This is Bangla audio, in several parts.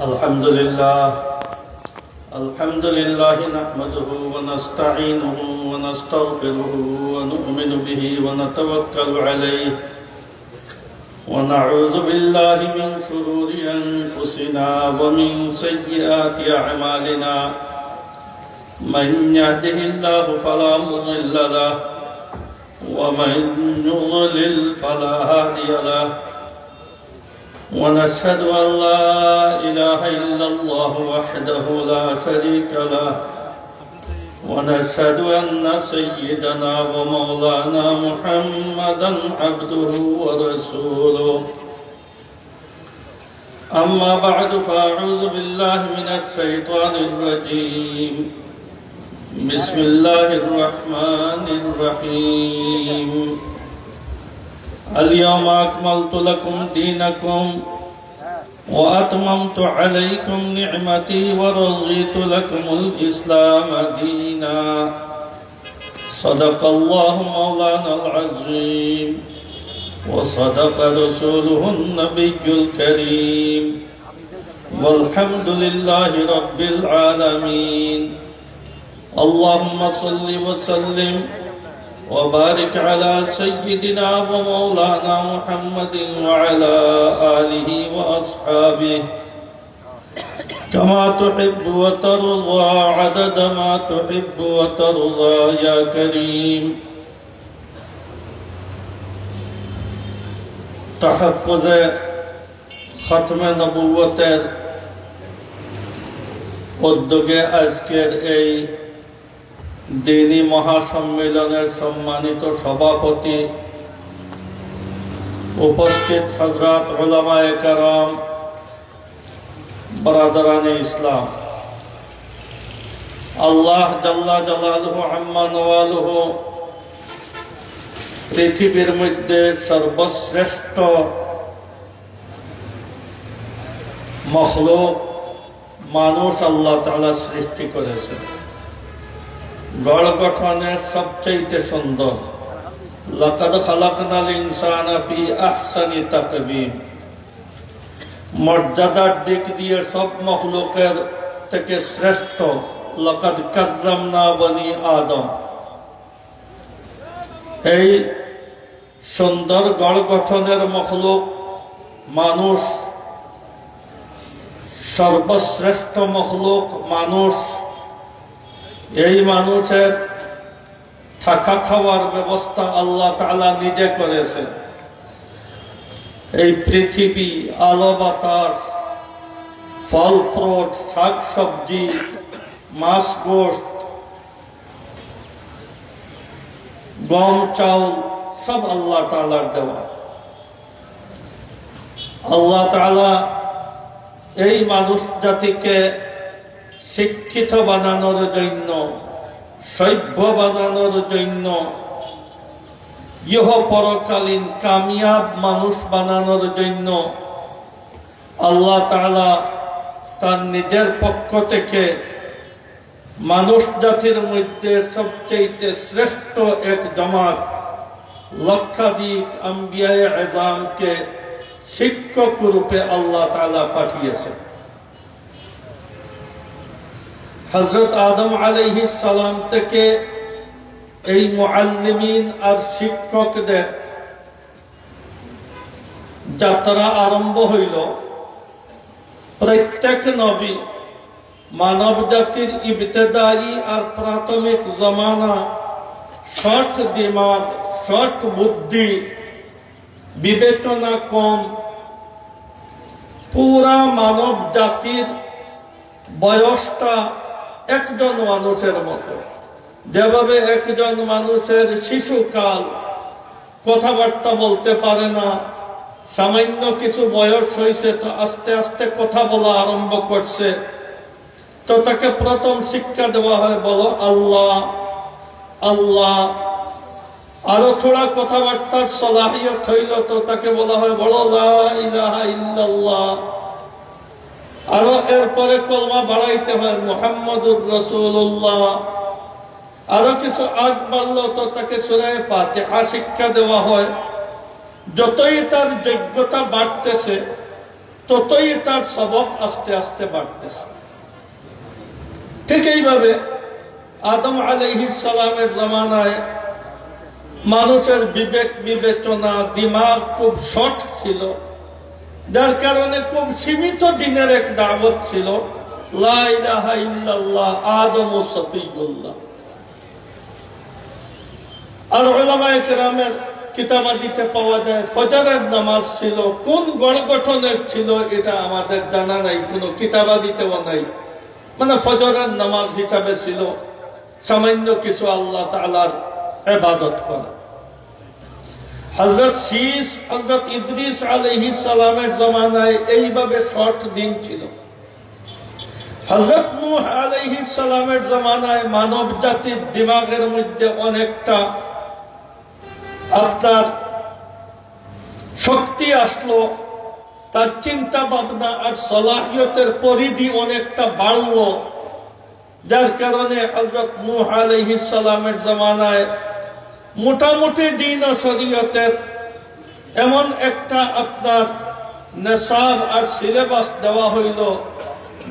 الحمد لله نحمده ونستعينه ونستغفره ونؤمن به ونتوكل عليه ونعوذ بالله من شرور أنفسنا ومن سيئات أعمالنا من يهده الله فلا مضل له ومن يضلل فلا هادي له ونشهد أن لا إله إلا الله وحده لا شريك له ونشهد أن سيدنا ومولانا محمدا عبده ورسوله أما بعد فأعوذ بالله من الشيطان الرجيم بسم الله الرحمن الرحيم اليوم أكملت لكم دينكم وأتممت عليكم نعمتي ورضيت لكم الإسلام دينا صدق الله مولانا العظيم وصدق رسوله النبي الكريم والحمد لله رب العالمين اللهم صل وسلم وبارك على سيدنا ومولانا محمد وعلى آله وأصحابه كما تحب وترضى عدد ما تحب وترضى يا كريم تحفظ ختم নবুয়তের উদ্যোগে আজকের এই দিনী মহাসম্মেলনের সম্মানিত সভাপতি, উপস্থিত হযরত উলামায়ে কেরাম, বরাদরানে ইসলাম, আল্লাহ জাল্লা জালালুহু আম্মা নওয়ালুহু পৃথিবীর মধ্যে সর্বশ্রেষ্ঠ মখলুক মানুষ আল্লাহ তাআলা সৃষ্টি করেছেন। গড় গঠনের সবচেয়ে সুন্দর, লাকাদ খালাকনাল ইনসানা ফি আহসানি তাকবীম, মর্যাদার দিক দিয়ে সব মখলুকের থেকে শ্রেষ্ঠ, লাকাদ কাররামনা বনি আদম। এই সুন্দর গড় গঠনের মখলুক মানুষ, সর্বশ্রেষ্ঠ মখলুক মানুষ, এই মানুষের থাকা খাওয়ার ব্যবস্থা আল্লাহ তাআলা নিজে করেছেন। এই পৃথিবী, আলো বাতাস, ফল ফ্রুট, শাক সবজি, মাছ গোশত, গম চাউল সব আল্লাহ তাআলার দেওয়া। আল্লাহ তাআলা এই মানুষ জাতিকে শিক্ষিত বানানোর জন্য, সভ্য বানানোর জন্য, ইহ পরকালীন কামিয়াব মানুষ বানানোর জন্য আল্লাহ তাআলা তার নিজের পক্ষ থেকে মানুষ জাতির মধ্যে সবচেয়ে শ্রেষ্ঠ এক জামাত লক্ষাধিক আম্বিয়ায়ে আযমকে শিক্ষক রূপে আল্লাহ তাআলা পাঠিয়েছেন। হযরত আদম আলাইহিস সালাম থেকে এই মুআল্লিমিন আর শিক্ষকদের যাত্রা আরম্ভ হইল। প্রত্যেক নবী মানব জাতির ইবতেদায়ী আর প্রাথমিক জমানা, শর্ট দিমাগ, শর্ট বুদ্ধি, বিবেচনা কম, পুরা মানব জাতির বয়সটা একজন মানুষের মতো। যেভাবে একজন মানুষের শিশুকাল কথাবার্তা বলতে পারে না, সামান্য কিছু বয়স হয়েছে তো আস্তে আস্তে কথা বলা আরম্ভ করছে, তো তাকে প্রথম শিক্ষা দেওয়া হয় বলো আল্লাহ আল্লাহ। আরো থোড়া কথাবার্তার সলাহিয়ত হইল তো তাকে বলা হয় বলো লা ইলাহা ইল্লাল্লাহ। আরো এরপরে কলমা বাড়াইতে হয় মুহাম্মাদুর রাসূলুল্লাহ। আরো কিছু আগ বাড়লো তো তাকে সূরা ফাতিহা শিক্ষা দেওয়া হয়। যতই তার যোগ্যতা বাড়তেছে ততই তার সবক আস্তে আস্তে বাড়তেছে। ঠিক এইভাবে আদম আলাইহিস সালামের জামানায় মানুষের বিবেক বিবেচনা দিমাগ খুব শর্ট ছিল, যার কারণে খুব সীমিত দিনের এক দাওয়াত ছিল, লা ইলাহা ইল্লাল্লাহ আদম ও সফিউল্লাহ। আর উলামায়ে কেরামের কিতাবাদিতে পাওয়া যায় ফজরের নামাজ ছিল। কোন গড় গঠনের ছিল এটা আমাদের জানা নাই, কোন কিতাবাদিতেও নাই। মানে ফজরের নামাজ হিসাবে ছিল সামান্য কিছু আল্লাহ তাআলার ইবাদত করা। হযরত শীস হযরত ইদ্রিস আলাইহিস সালামের জামানায় এইভাবে শর্ট দিন ছিল। হযরত নূহ আলাইহিস সালামের জামানায় মানব জাতির দিমাগের মধ্যে অনেকটা আপনার শক্তি আসলো, তার চিন্তা ভাবনা আর সলাহিয়তের পরিধি অনেকটা বাড়লো, যার কারণে হযরত নূহ আলাইহিস সালামের জামানায় মোটামুটি দ্বীন ও শরীয়তের এমন একটা আপনার নেশাব আর সিলেবাস দেওয়া হইল,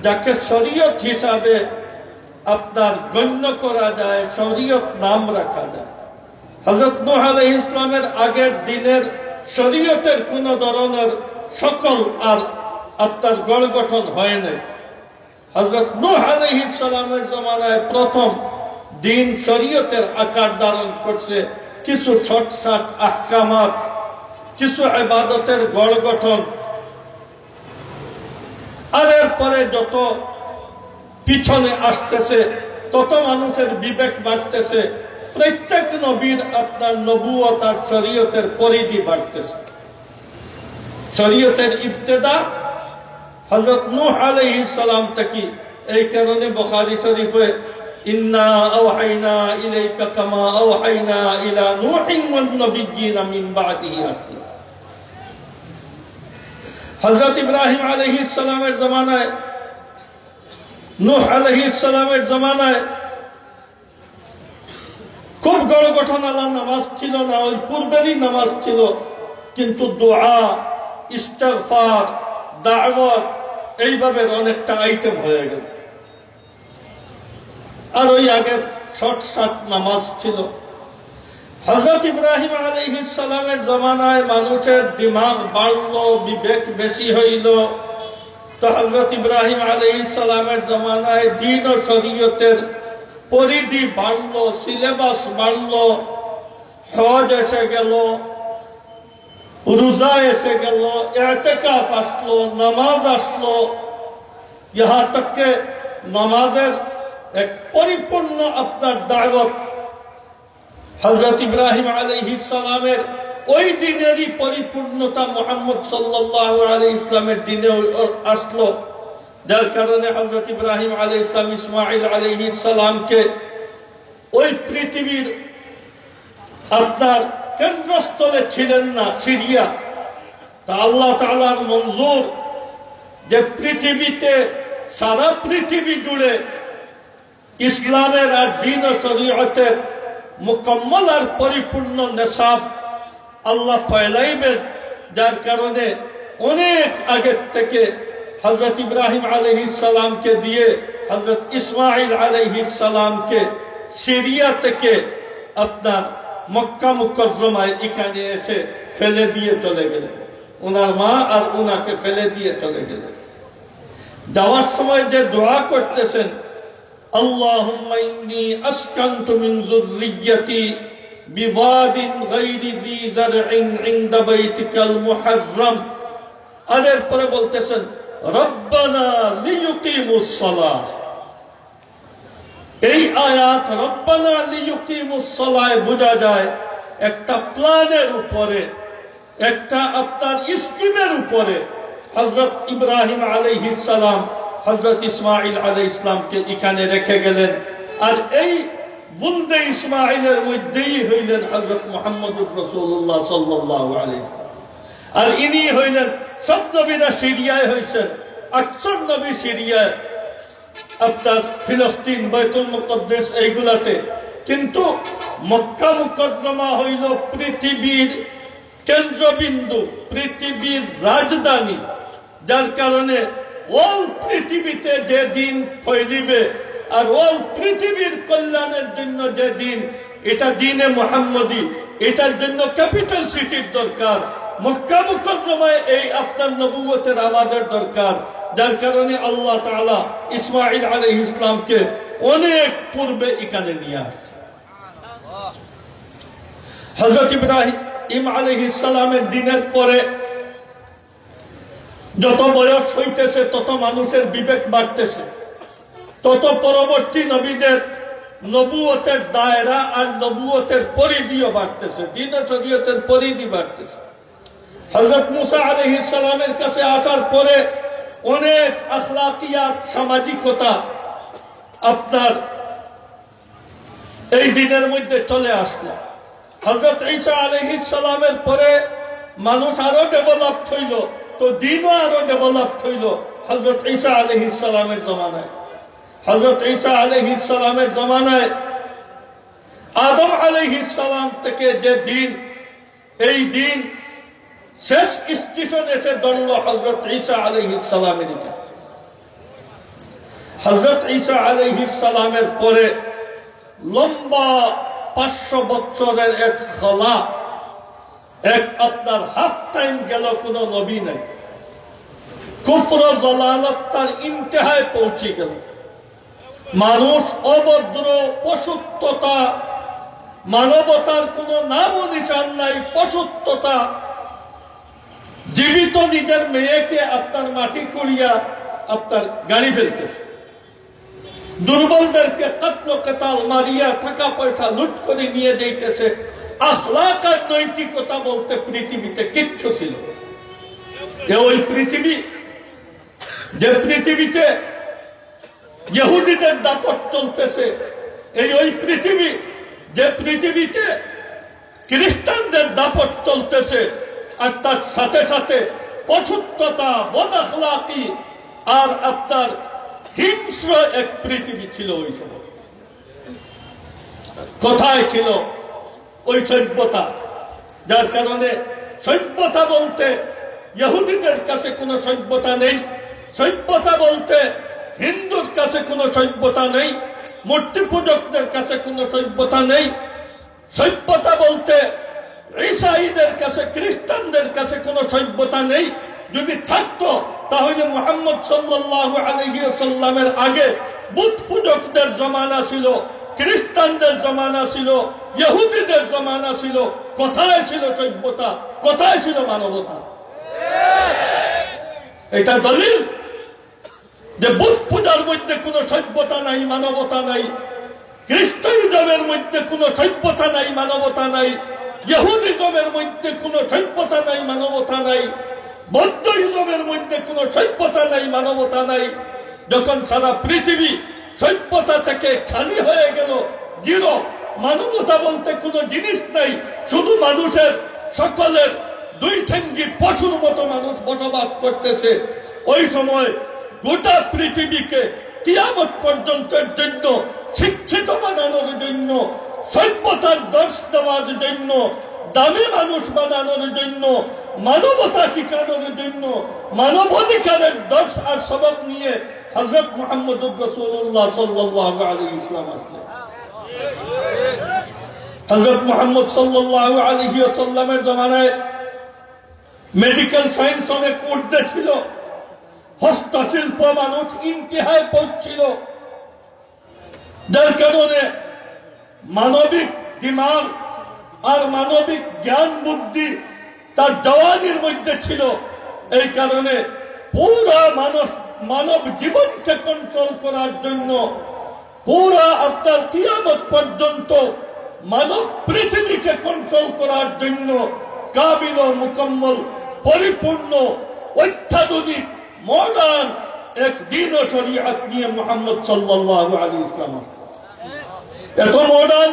যাকে শরীয়ত হিসাবে আপনার গণ্য করা যায়, শরীয়ত নাম রাখা যায়। হযরত নূহ আলাইহিস ইসলামের আগের দিনের শরীয়তের কোন ধরনের সকল আর আপনার গড় গঠন হয় নাই। হযরত নূহ আলাইহিস সালামের জামানায় প্রথম দিন শরীয়তের আকার ধারণ করছে, কিছু শর্টশাট আহকামাত, কিছু ইবাদতের গড় গঠন। আর এরপরে যত পিছনে আসতেছে তত মানুষের বিবেক বাড়তেছে, প্রত্যেক নবীর আপনার নবুয়ত আর শরীয়তের পরিধি বাড়তেছে। শরীয়তের ইবতেদা হযরত নূহ আলাইহিস সালাম থেকে। এই কারণে বুখারী শরীফে ইন্না আওহাইনা ইলাইকা কামা আওহাইনা ইলা নূহিন ওয়ান নাবিয়্যিনা মিন বাদিহি। হযরত ইব্রাহিম আলাইহিস সালামের জামানায়, নূহ আলাইহিস সালামের জামানায় খুব গড় গঠন আলা নামাজ ছিল না, ওই পূর্বেরই নামাজ ছিল, কিন্তু দোয়া, ইস্তিগফার, দাওয়াত এইভাবে অনেকটা আইটেম হয়ে গেল। আর ওই আগের শর্টশাট নামাজ ছিল। হযরত ইব্রাহিম আলাইহিস সালামের জামানায় মানুষের দিমাগ বাড়লো, বিবেক বেশি হইল। তো হযরত ইব্রাহিম আলাইহিস সালামের জামানায় দ্বীন ও শরীয়তের পরিধি বাড়লো, সিলেবাস বাড়লো, হজ এসে গেল, রোজা এসে গেল, ইতিকাফ আসলো, নামাজ আসলো, ইহা তককে নামাজের এক পরিপূর্ণ আপনার দাওয়াত হযরত ইব্রাহিম আলাইহিস সালামের ওই দিনেরই পরিপূর্ণতা মুহাম্মদ সাল্লাল্লাহু আলাইহি ইসলামের দিনে আসলো, যার কারণে হযরত ইব্রাহিম আলাইহিস সালাম ইসমাঈল আলাইহিস সালামকে ওই পৃথিবীর আপনার কেন্দ্রস্থলে ছিলেন না, সিরিয়া। তা আল্লাহ তাআলার মঞ্জুর যে পৃথিবীতে, সারা পৃথিবী জুড়ে ইসলামের আর দ্বীন ও শরীয়তের মুকম্মল আর পরিপূর্ণ নেশাব আল্লাহ ফয়লাইবেন, যার কারণে অনেক আগের থেকে হযরত ইব্রাহিম আলাইহিস সালামকে দিয়ে হযরত ইসমাঈল আলাইহিস সালামকে সিরিয়া থেকে আপনার মক্কা মুকাররমায় এখানে এসে ফেলে দিয়ে চলে গেলেন। ওনার মা আর ওনাকে ফেলে দিয়ে চলে গেলেন। যাওয়ার সময় যে দোয়া করতেছেন, আল্লাহুম্মা ইন্নী আসকানতু মিন যুররিয়্যাতি বিওয়াদিন গায়রি যী যারইন ইনদা বাইতিকাল মুহাররাম। আর এরপরে বলতেছেন রব্বানা লিয়ুকিমুস সালাহ। এই আয়াত রব্বানা লিয়ুকিমুস সালাহ বোঝা যায় একটা প্ল্যানের উপরে, একটা আপনার স্কিমের উপরে হযরত ইব্রাহিম আলাইহিস সালাম হযরত ইসমাঈল আলাইহিস সালামকে এখানে রেখে গেলেন। আর এই বুলদে ইসমাঈলের মধ্যেই হইলেন হযরত মুহাম্মদুর রাসূলুল্লাহ সাল্লাল্লাহু আলাইহি ওয়াসাল্লাম। আর ইনি হইলেন, সব নবীরা সিরিয়ায় হয়েছেন, আকসর নবী সিরিয়ায়, আপনার ফিলিস্তিন, বাইতুল মুকদ্দাস এইগুলাতে, কিন্তু মক্কা মুকাররমা হইল পৃথিবীর কেন্দ্রবিন্দু, পৃথিবীর রাজধানী। যার কারণে ওল পৃথিবীতে যে দিন ফৈলিবে আর ওল পৃথিবীর কল্যাণের জন্য যে দিন, এটা দিনে মুহাম্মদী, এটার জন্য ক্যাপিটাল সিটির দরকার, মক্কা মুকাররমায় এই আপনার নবুয়তের আওয়াজের দরকার। যার কারণে আল্লাহ তাআলা ইসমাঈল আলাইহিস সালামকে অনেক পূর্বে এখানে নিয়ে আসছে। হযরত ইব্রাহিম আলাইহিস সালামের দিনের পরে যত বয়স হইতেছে তত মানুষের বিবেক বাড়তেছে, তত পরবর্তী নবীদের নবুয়তের দায়রা আর নবুয়তের পরিধিও বাড়তেছে, দ্বীন ও শরীয়তের পরিধি বাড়তেছে। হযরত মুসা আলাইহিস সালামের কাছে আসার পরে অনেক আখলাকিয়াত, সামাজিকতা আপনার এই দিনের মধ্যে চলে আসলো। হযরত ঈসা আলাইহিস সালামের পরে মানুষ আরো ডেভেলপ হইল, তো দিনও আরো ডেভেলপ হইল হযরত ঈসা আলাইহিস সালামের জমানায়। হযরত ঈসা আলাইহিস সালামের জমানায় আদম আলাইহিস সালাম থেকে যে দিন, এই দিন শেষ স্টেশন এসে ধরল হযরত ঈসা আলাইহিস সালামের। হযরত ঈসা আলাইহিস সালামের পরে লম্বা 500 বছরের এক খলা, এক আপনার হাফ টাইম গেল, কোন নবী নাই। কুফর জালালত তার ইন্তেহায় পৌঁছে গেল। মানুষ অভদ্র, পশুত্বতা, মানবতার কোন নাম ও নিশান নাই, পশুত্বতা। জীবিত নিজের মেয়েকে আপনার মাটি করিয়া আপনার গাড়ি ফেলতেছে, দুর্বলদেরকে কত্ল কেতাল মারিয়া টাকা পয়সা লুট করে নিয়ে যাইতেছে। আখলাক আর নৈতিকতা বলতে পৃথিবীতে কিচ্ছু ছিল। ওই পৃথিবী, যে পৃথিবীতে ইহুদিদের দাপট চলতেছে, ওই পৃথিবী, যে পৃথিবীতে খ্রিস্টানদের দাপট চলতেছে, আর তার সাথে সাথে পশুত্বতা, বদআখলাকি আর আপনার হিংস্র এক পৃথিবী ছিল ওই সময়। কোথায় ছিল ওই সভ্যতা? যার কারণে সভ্যতা বলতে ইহুদিদের কাছে কোনো সভ্যতা নেই, সভ্যতা বলতে হিন্দুর কাছে কোনো সভ্যতা নেই, মূর্তি পূজকদের কাছে কোনো সভ্যতা নেই, সভ্যতা বলতে ঈসাইদের কাছে, খ্রিস্টানদের কাছে কোনো সভ্যতা নেই। যদি থাকতো তাহলে মুহাম্মদ সাল্লাল্লাহু আলাইহি ওয়াসাল্লামের আগে বুত পূজকদের জমানা ছিল, খ্রিস্টানদের জমানা ছিল, ইহুদিদের জমানা ছিল। কোথায় ছিল সভ্যতা? কোথায় ছিল মানবতা? এটা দলিল যে বুত পূজার মধ্যে কোনো সভ্যতা নাই, মানবতা নাই। খ্রিস্টানিজমের মধ্যে কোনো সভ্যতা নাই, মানবতা নাই। ইহুদিজমের মধ্যে কোনো সভ্যতা নাই, মানবতা নাই। বৌদ্ধজমের মধ্যে কোনো সভ্যতা নাই, মানবতা নাই। যখন সারা পৃথিবী সভ্যতা থেকে খালি হয়ে গেল, জিরো, মানবতা বলতে কোনো জিনিস নাই, শুধু মানুষের সকলের দুই ঠেঙ্গি পশুর মতো মানুষ বসবাস করতেছে, ওই সময় গোটা পৃথিবীকে কিয়ামত পর্যন্তের জন্য শিক্ষিত বানানোর জন্য, সভ্যতার দর্শ দেওয়ার জন্য, দামি মানুষ বানানোর জন্য, মানবতা শিখানোর জন্য, মানবাধিকারের দর্শ আর সবক নিয়ে হযরত মুহাম্মদুর রাসূলুল্লাহ সাল্লাল্লাহু আলাইহি ওয়াসাল্লাম আসলেন। হযরত মুহাম্মদ সাল্লাল্লাহু আলাইহি ওয়াসাল্লামের জমানায় মেডিকেল সায়েন্স অনেক ঊর্ধ্বে ছিল, হস্তশিল্প মানুষ ইন্তিহায় পৌঁছছিল। যার কারণে মানবিক দিমাগ আর মানবিক জ্ঞান বুদ্ধি তার জওয়ানির মধ্যে ছিল। এই কারণে পুরা মানব জীবনকে কন্ট্রোল করার জন্য, পুরা আপনার কিয়ামত পর্যন্ত মানব পৃথিবীকে কন্ট্রোল করার জন্য কাবিল ও মুকম্মল, পরিপূর্ণ, অত্যাধুনিক, মডার্ন এক দ্বীন ও শরীয়ত নিয়ে মুহাম্মদ সাল্লাল্লাহু আলাইহি ওয়াসাল্লাম। এত মডার্ন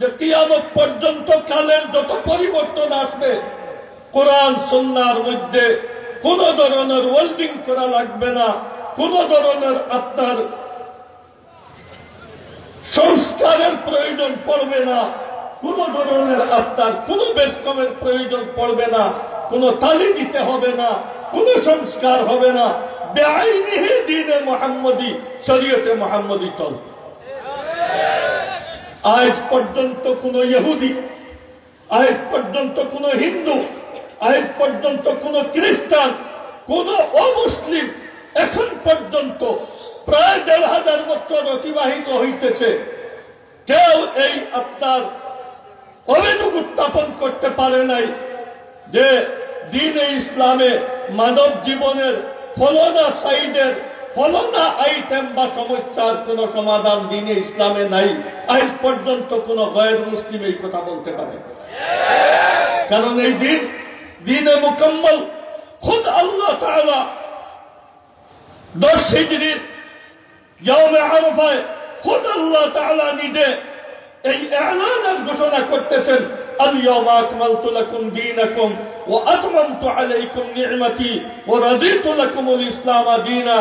যে কিয়ামত পর্যন্ত কালের যত পরিবর্তন আসবে, কোরআন সুন্নাহর মধ্যে কোন ধরনের ওয়েল্ডিং করা লাগবে না, কোন ধরনের আপনার সংস্কারের প্রয়োজন পড়বে না, কোন ধরনের আপনার কোন বেশকমের প্রয়োজন পড়বে না, কোন তালি দিতে হবে না, কোন সংস্কার হবে না, বেআইনিহি দ্বীনে মুহাম্মদী, শরীয়তে মুহাম্মদী চলবে। আজ পর্যন্ত কোন ইহুদি, আজ পর্যন্ত কোন হিন্দু, আজ পর্যন্ত কোন খ্রিস্টান, কোন অমুসলিম এখন পর্যন্ত প্রায় ১,৫০০ বছর অতিবাহিত হইতেছে, কেউ এই আপনার অভিযোগ উত্থাপন করতে পারে নাই যে দ্বীনে ইসলামে মানব জীবনের ফলনা সাইডের ফলনা আইটেম বা সমস্যার কোন সমাধান দ্বীনে ইসলামে নাই। আজ পর্যন্ত কোন গয়র মুসলিম এই কথা বলতে পারে, কারণ এই দিন দ্বীনে মুকম্মল খুদ আল্লাহ তাআলা 10 হিজরির ইয়াউমে আরাফায় খুদ আল্লাহ তাআলা নিজে এই এলানের ঘোষণা করতেছেন, আল-ইয়াওমা আকমালতু লাকুম দীনাকুম ওয়া আতমামতু আলাইকুম নি'মাতি ওয়া রাদিতু লাকুমুল ইসলাম দীনা।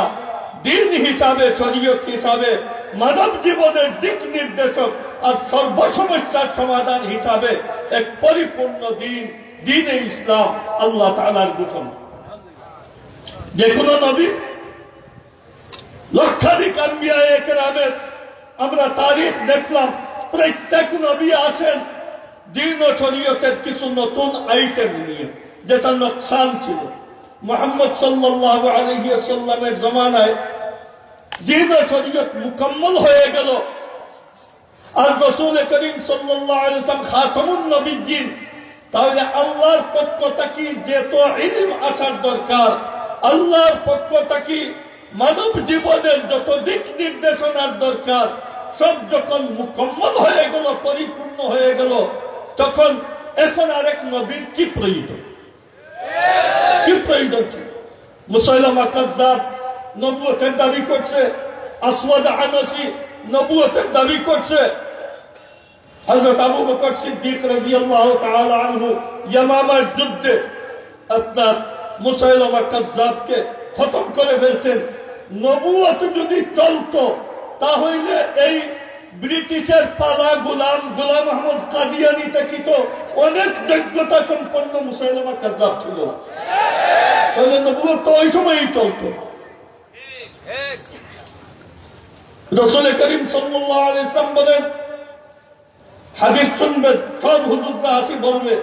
দিন হিসাবে, শরীয়ত হিসাবে, মানব জীবনের দিক নির্দেশক আর সর্বসমস্যার সমাধান হিসাবে এক পরিপূর্ণ দিন, দ্বীনে ইসলাম আল্লাহ তাআলার ঘোষণা। যে কোনো নবী, লক্ষাধিক আম্বিয়ায়ে কেরামের আমরা তারিখ দেখলাম, প্রত্যেক নবী আসেন দ্বীন ও শরীয়তের কিছু নতুন আইটেম নিয়ে, যেটা নকশান ছিল। মুহাম্মদ সাল্লাল্লাহু আলাইহি ওয়াসাল্লামের জমানায় দ্বীন ও শরীয়ত মুকম্মল হয়ে গেল, আর রাসূল করিম সাল্লাল্লাহু আলাইহি ওয়াসাল্লাম খাতামুন নবিয়্যিন। তাহলে আল্লাহর পক্ষ থেকে যত ইলম আসার দরকার, আল্লাহর পক্ষ থেকে মানব জীবনের যত দিক নির্দেশনার দরকার, সব যখন মুকম্মল হয়ে গেল, পরিপূর্ণ হয়ে গেল, তখন এখন আরেক নবীর কি প্রয়োজন? কি প্রয়োজন ছিল? মুসাইলামা কাযযাব নবুয়তের দাবি করছে, আসওয়াদ আনাসি নবুয়তের দাবি করছে, হযরত আবু বকর সিদ্দিক রাদিয়াল্লাহু তাআলা আনহু ইয়ামামার যুদ্ধে আপনার মুসাইলামা কাযযাবকে খতম করে ফেলতেন। নবুয়ত যদি চলতো তাহলে এই ব্রিটিশের পালা গোলাম আহমদ কাদিয়ানি থেকে তো অনেক যোগ্যতা সম্পন্ন মুসাইলামা কাযযাব ছিল, তাহলে নবুয়ত তো ওই সময়ই চলতো। রাসূল করিম সাল্লাল্লাহু আলাইহি ওয়াসাল্লাম বলেন, হাদিস শুনবেন, সব হুজুররা আসি বলবে,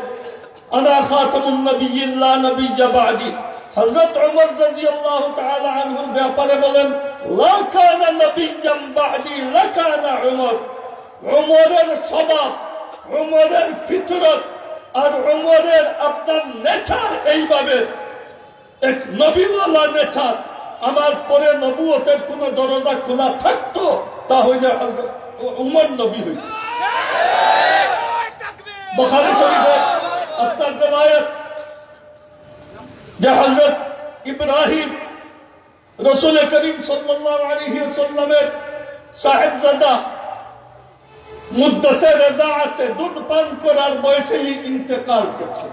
আনা খাতামুন নবিয়্যিন লা নবিয়্যা বা'দি। হযরত ওমর রাদিয়াল্লাহু তাআলা আনহুর ব্যাপারে বলেন, লা কানা নবিয়্যান বা'দি লা কানা ওমর। ওমরের স্বভাব, ওমরের ফিতরত আর ওমরের আপনার নেচার এইভাবে, এক নবীওয়ালা নেচার। আমার পরে নবুয়তের কোন দরজা খোলা থাকতো তাহলে ওমর নবী হইত। বুখারী শরীফে আপনার riwayat যে হযরত ইব্রাহিম রাসূল করিম সাল্লাল্লাহু আলাইহি ওয়াসাল্লামের সাহেবজাদা মুদ্দতে রাজাআতে দুধ পান করার বয়সেই ইন্তেকাল করছে।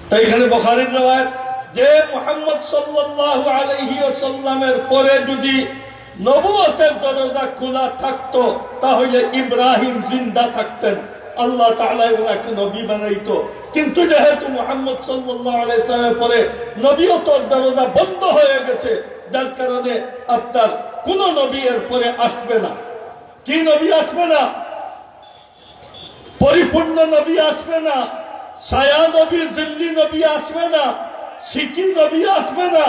তাই এখানে বুখারীর riwayat যে মুহাম্মদ সাল্লাল্লাহু আলাইহি ওয়াসাল্লামের পরে যদি নবুয়তের দরজা খোলা থাকতো তাহলে ইব্রাহিম জিন্দা থাকতেন, আল্লাহ তাআলা ওনাকে নবী বানাইতো। কিন্তু যেহেতু মুহাম্মদ সাল্লাল্লাহু আলাইহি ওয়াসাল্লামের পরে নবীয়তের দরজা বন্ধ হয়ে গেছে, যার কারণে আপনার কোন নবী এর পরে আসবে না। কি নবী আসবে না? পরিপূর্ণ নবী আসবে না, ছায়া নবী, জিল্লি নবী আসবে না, সিকি নবী আসবে না,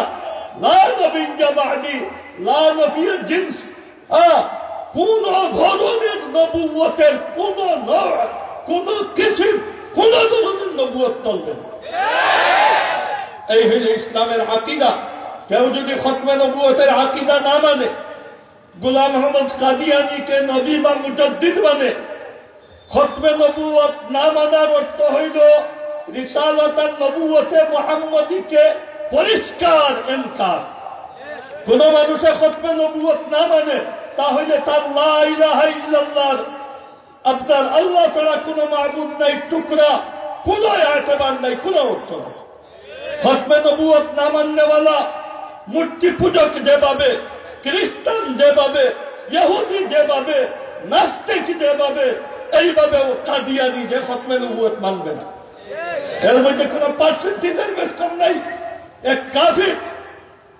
লা নবিয়্যা বা'দি, লা নফিয় জিনস। কোন ধরনের নবুয়তের কোন কিছু, কোন ধরনের নবুয়ত চলবে না। এই হইল ইসলামের আকীদা। কেউ যদি খতমে নবুয়তের আকীদা না মানে, গোলাম আহমদ কাদিয়ানীকে নবী বা মুজাদ্দিদ মানে, খতমে নবুয়ত না মানার অর্থ হইল রিসালাত আর নবুয়তে মুহাম্মদীকে পরিষ্কার ইনকার। কোন মানুষে খতমে নবুয়ত না মানে তাহলে তার লা ইলাহা ইল্লাল্লাহ, আপনার আল্লাহ ছাড়া কোনো মাবুদ নাই, টুকরা কোন এতবার নাই, কোন অর্থ নাই। খতমে নবুয়ত না মাননেওয়ালা মূর্তি পূজক যেভাবে, খ্রিস্টান যেভাবে, ইহুদি যেভাবে, নাস্তিক যেভাবে, এইভাবে ও কাদিয়ানি যে খতমে নবুয়ত মানবে না। এর মধ্যে কোন পার্সেন্টেজের বেশ কম নাই। এক কাফির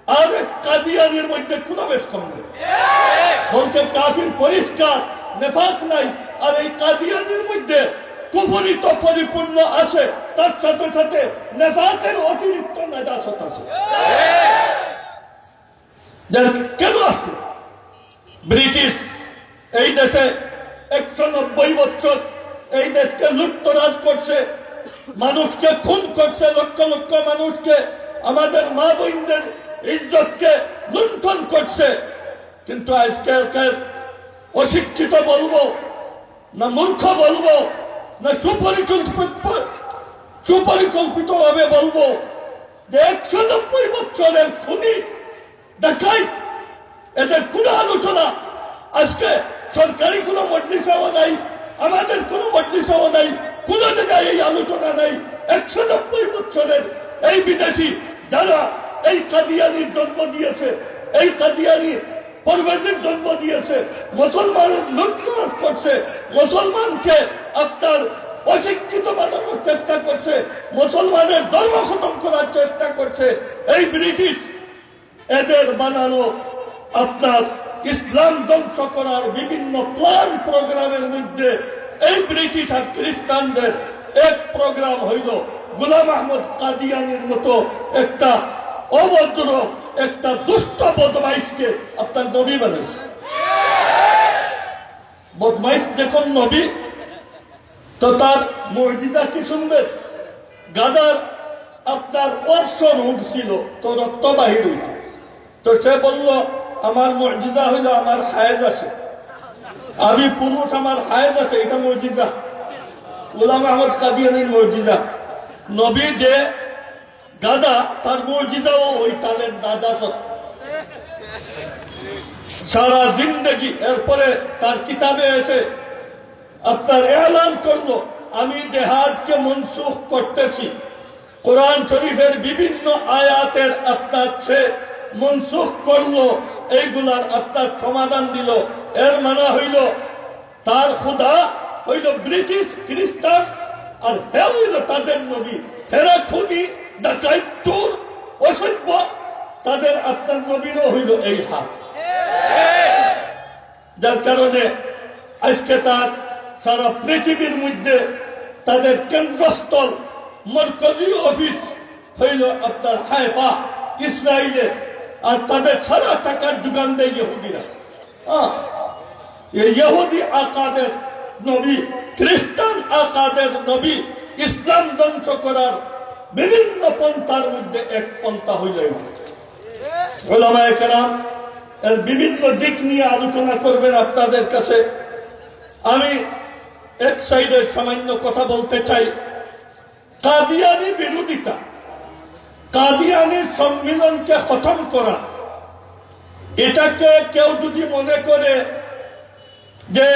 আর এক কাদিয়ানির মধ্যে কোনো বেশ কম নেই। বলছে কাফির পরিষ্কার, নেফাক নাই, আর এই কাদিয়ানির মধ্যে কুফরি তো পরিপূর্ণ আছে, তার সাথে সাথে নেফাকের অতিরিক্ত নাজাসত আছে। কেন আসলো? ব্রিটিশ এই দেশে 190 বছর এই দেশকে লুটতরাজ করছে, মানুষকে খুন করছে, লক্ষ লক্ষ মানুষকে, আমাদের মা বোনদের ইজ্জতকে লুণ্ঠন করছে। কিন্তু আজকালকার অশিক্ষিত বলবো না মূর্খ বলবো না সুপরিকল্পিত ভাবে বলবো যে 190 বছরের খুনি দেখাই এদের কোন আলোচনা আজকে সরকারি কোন মজলিসেও নাই, আমাদের কোন মজলিসেও নাই, কোন জায়গায় এই আলোচনা নাই। 190 বছরের এই বিদেশি যারা এই কাদিয়ানির জন্ম দিয়েছে, এই কাদিয়ানি পরবেজের জন্ম দিয়েছে, মুসলমানের লুটতরাজ করছে, মুসলমানকে আপনার অশিক্ষিত বানানোর চেষ্টা করছে, মুসলমানের ধর্ম খতম করার চেষ্টা করছে এই ব্রিটিশ। এদের বানানো আপনার ইসলাম ধ্বংস করার বিভিন্ন প্ল্যান প্রোগ্রামের মধ্যে এই ব্রিটিশ আর খ্রিস্টানদের এক প্রোগ্রাম হইল গোলাম আহমদ কাদিয়ানির মতো একটা অভদ্র, একটা দুষ্ট বদমাইশকে আপনার নবী বানাইছে। বদমাইশ যখন নবী, তো তার মর্যাদা কি শুনবেন? গাদার আপনার অর্শ রোগ ছিল, তো রক্ত বাহির হইত, তো সে বলল আমার মর্যাদা হইল আমার হায়েজ আছে, আমি পুরুষ, আমার হায়েজ আছে, এটা মর্যাদা। গোলাম আহমদ কাদিয়ানির মর্যাদা। নবী যে গাদা, তার মর্যাদাও ওই তালের দাদা সারা জিন্দগি। এরপরে তার কিতাবে এসে আপনার এলান করলো আমি জেহাদকে মনসুখ করতেছি, কোরআন শরীফের বিভিন্ন আয়াতের আপনার সে মনসুখ করলো, এইগুলার আপনার সমাধান দিল। এর মানে হইল তার খুদা হইল ব্রিটিশ খ্রিস্টান, আর হে হইল তাদের নবী। হেরা খুনি, ডাকাইত, চোর, অসভ্য, তাদের আপনার নবীরও হইল এই হাত। যার কারণে আজকে তার সারা পৃথিবীর মধ্যে তাদের কেন্দ্রস্থল, মরকজি অফিস হইল আপনার হাইফা, ইসরায়েলে, আর তাদের সারা টাকার যোগান দেয় ইহুদিরা। ইহুদি আকাদের নবী, খ্রিস্টান আকাদের নবী, ইসলাম ধ্বংস করার বিভিন্ন পন্থার মধ্যে এক পন্থা হইল ওলামায়ে কেরাম। এর বিভিন্ন দিক নিয়ে আলোচনা করবেন আপনাদের কাছে। আমি এক সাইডের সামান্য কথা বলতে চাই। কাদিয়ানি বিরোধিতা, কাদিয়ানির সম্মিলনকে খতম করা, এটাকে কেউ যদি মনে করে যে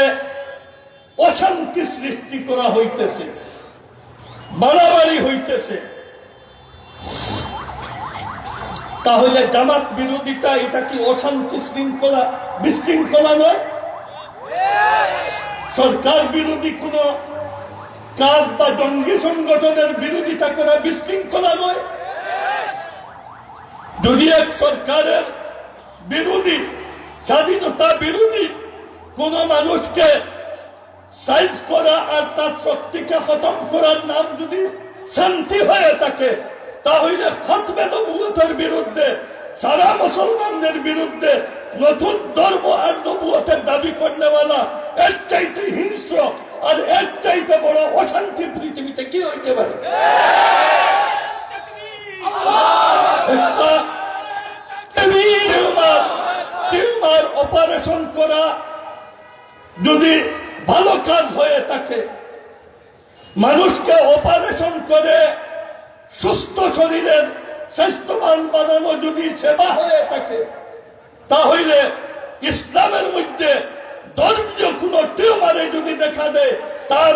অশান্তি সৃষ্টি করা হইতেছে, বাড়াবাড়ি হইতেছে, তাহলে জামাত বিরোধিতা এটা কি অশান্তি শৃঙ্খলা বিশৃঙ্খলা নয়? সরকার বিরোধী কোন কাজ বা জঙ্গি সংগঠনের বিরোধিতা করা বিশৃঙ্খলা নয়? যদি এক সরকারের বিরোধী, স্বাধীনতা বিরোধী কোন মানুষকে সাইজ করা আর তার শক্তিকে খতম করার নাম যদি শান্তি হয়ে থাকে, তাহলে খতমে নবুয়তের বিরুদ্ধে, সারা মুসলমানদের বিরুদ্ধে নতুন ধর্ম আর নবুয়তের দাবি করনেওয়ালা এর চাইতে হিংস্র আর এর চাইতে বড় অশান্তি পৃথিবীতে কি হইতে পারে? একটা টিউমার অপারেশন করা যদি ভালো কাজ হয়ে থাকে, মানুষকে অপারেশন করে সুস্থ শরীরের স্বাস্থ্যবান বানানো যদি সেবা হয়ে থাকে, তাহলে ইসলামের মধ্যে ধর্মীয় কোন টিউমারে যদি দেখা দেয়, তার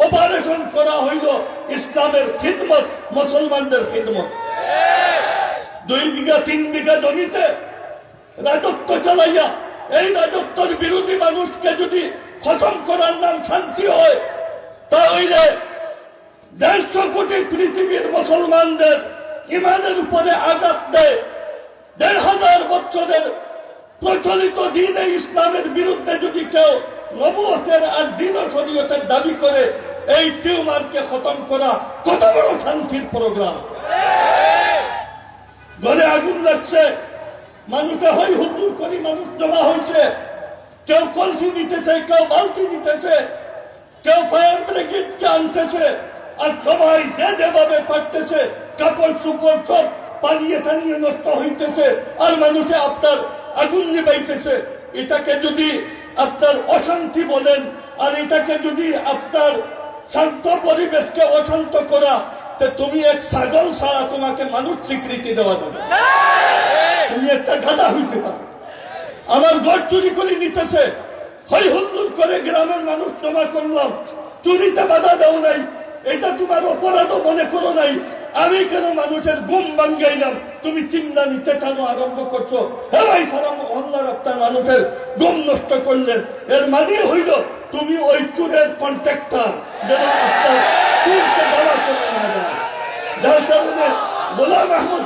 অপারেশন করা হইল ইসলামের খিদমত, মুসলমানদের খিদমত। 2 বিঘা 3 বিঘা জমিতে রাজত্ব চালাইয়া এই রাজত্বের বিরোধী মানুষকে যদি খতম করার নাম শান্তি হয়, তাহলে 150 কোটি পৃথিবীর মুসলমানদের ইমানের উপরে আঘাত দেয়, 1500 বছরের প্রচলিত দ্বীনে ইসলামের বিরুদ্ধে যদি কেউ নবুয়তের আর দ্বীন ও শরীয়তের দাবি করে, এই টিউমারকে খতম করা কত বড় শান্তির প্রোগ্রাম। ঘরে আগুন লাগছে, মানুষে হই হুল্লুর করি, মানুষ জমা হয়েছে, কেউ কলসি দিতেছে, কেউ বালতি দিতেছে, কেউ ফায়ার ব্রিগেডকে আনতেছে, আর সবাই যে যেভাবে পারতেছে কাপড় চুপড় সব পানিয়ে টানিয়ে নষ্ট হইতেছে, আর মানুষে আপনার আগুন নিবাইতেছে। এটাকে যদি আপনার অশান্তি বলেন, আর এটাকে যদি আপনার শান্ত পরিবেশকে অশান্ত করা, তো তুমি এক ছাগল ছাড়া তোমাকে মানুষ স্বীকৃতি দেওয়া যাবে। তুমি একটা গাধা হইতে পারো। আমার ঘর চুরি করে নিতেছে, হই হুল্লুল করে গ্রামের মানুষ জমা করলাম, চুরিতে বাধা দাও নাই, এটা তোমার অপরাধও মনে করো নাই, আমি কেন মানুষের ঘুম ভাঙ্গাইলাম, তুমি চিন্তা নিতে চানো আরম্ভ করছো। হ্যাঁ ভাই, সারা মহল্লার আপনার মানুষের ঘুম নষ্ট করলেন, এর মানে হইল তুমি ওই চুরের কন্ট্রাক্টর, যেন আপনার চুরকে দেওয়া চলে না যায়। যার কারণে গোলাম আহমদ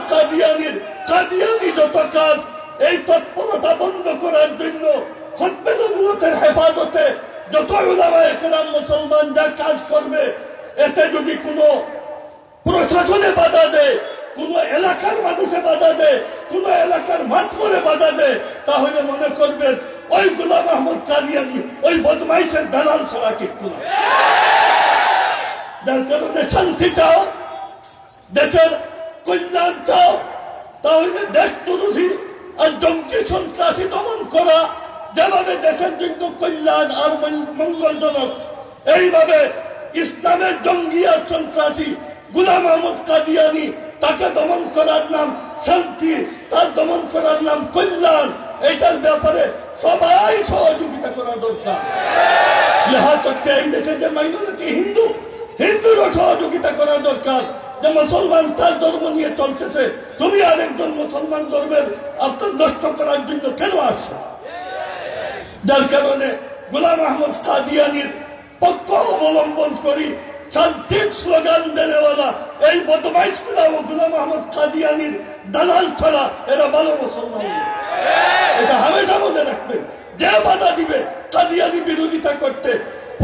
কাদিয়ানি যত কাজ, এই তৎপরতা বন্ধ করার জন্য খতমে নবুয়তের হেফাজতে যত উলামায়ে কেরাম মুসলমান যা কাজ করবে, এতে যদি কোনো প্রশাসনে বাধা দেয়, কোন এলাকার মানুষে বাধা দেয়, কোন এলাকার মাতবরে বাধা দেয়, তাহলে মনে করবেন ওই গোলাম আহমদ কাদিয়ানি ওই বদমাইশের দালাল ছাড়া কিছু না। যার কারণে শান্তি চাও, দেশের কল্যাণ চাও, তাহলে দেশ বিরোধী আর জঙ্গি সন্ত্রাসী দমন করা, যেভাবে দেশের জন্য কল্যাণ আর মঙ্গলজনক, এইভাবে ইসলামের জঙ্গি আর সন্ত্রাসী গোলাম আহমদ কাদিয়ানি, তাকে দমন করার নাম শান্তি, তার দমন করার নাম কল্যাণ। এইটার ব্যাপারে সবাই সহযোগিতা করা দরকার। ইহা করতে এই দেশে যে মাইনরিটি হিন্দুরও সহযোগিতা করা দরকার। যে মুসলমান তার ধর্ম নিয়ে চলতেছে, তুমি আরেকজন মুসলমান ধর্মের আপনার নষ্ট করার জন্য কেন আসছো? যার কারণে গোলাম আহমদ কাদিয়ানির পক্ষ অবলম্বন করি, শান্তির স্লোগান দেনেওয়ালা এই বদমাইশগুলা ও গোলাম আহমদ কাদিয়ানির দালাল ছাড়া এরা ভালো মুসলমান নয়। এটা হামেশা মনে রাখবেন। যে বাধা দিবে কাদিয়ানি বিরোধিতা করতে,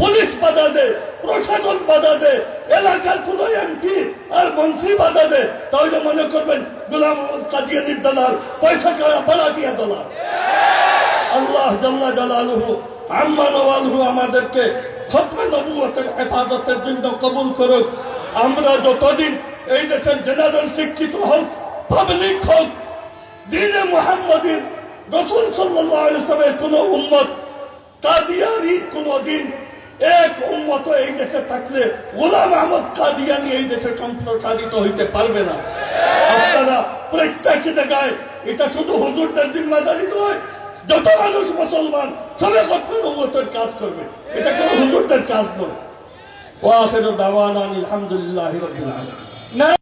পুলিশ বাধা দেয়, প্রশাসন বাধা দেয়, এলাকার কোন এমপি আর মন্ত্রী বাধা দেয়, তাহলে মনে করবেন গোলাম আহমদ কাদিয়ানির দালাল, পয়সা খাওয়া পালাটিয়া দালাল। আল্লাহ জাল্লা জালালুহু আম্মা নওয়ালুহু আমাদেরকে খতমে নবুয়তের হেফাজতের জন্য কবুল করুক। আমরা যতদিন এই দেশের জেনারেল শিক্ষিত হোক, পাবলিক হোক, দ্বীনে মুহাম্মদীর রাসূল সাল্লাল্লাহু আলাইহি ওয়াসাল্লামের কোন উম্মত কাদিয়ানি কোনদিন এক উম্মত এই দেশে থাকলে গোলাম আহমদ কাদিয়ানি এই দেশে সম্প্রসারিত হইতে পারবে না। আপনারা প্রত্যেক জায়গায়, এটা শুধু হুজুরদের জিম্মাদারি নয়, যত মানুষ মুসলমান সবে খতমে নবুয়তের কাজ করবে, এটা কোন হুজুরদের কাজ নয়। ওয়া আখিরু দাওয়ানা আলহামদুলিল্লাহি রাব্বিল আলামিন।